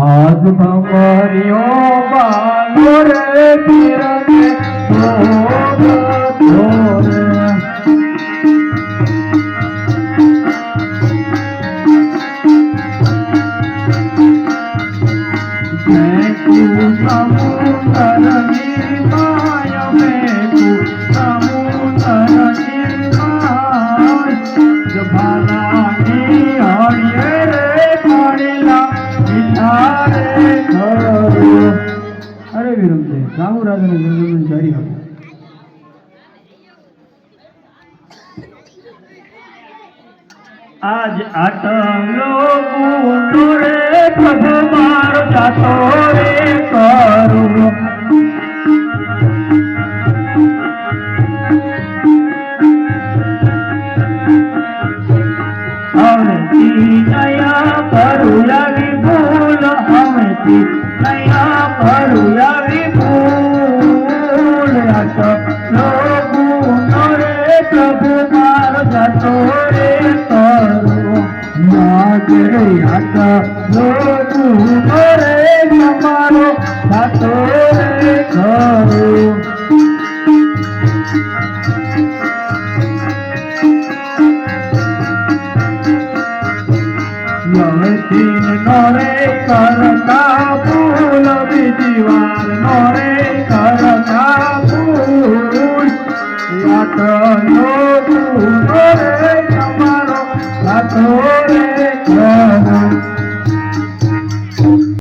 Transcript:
आज भमरियो बालो रे पीरने अरे विरम से राहु राजा ने जन्म जारी हो आज आटलो गुंडो रे प्रभु मार जातो रे करू नया करूया विभूल हमती नया करूया विभूल आटलो गुंडो रे प्रभु मार जातो रे रे मारो सातो रे करो तीन नोरे करता फूल बिजीवार नोरे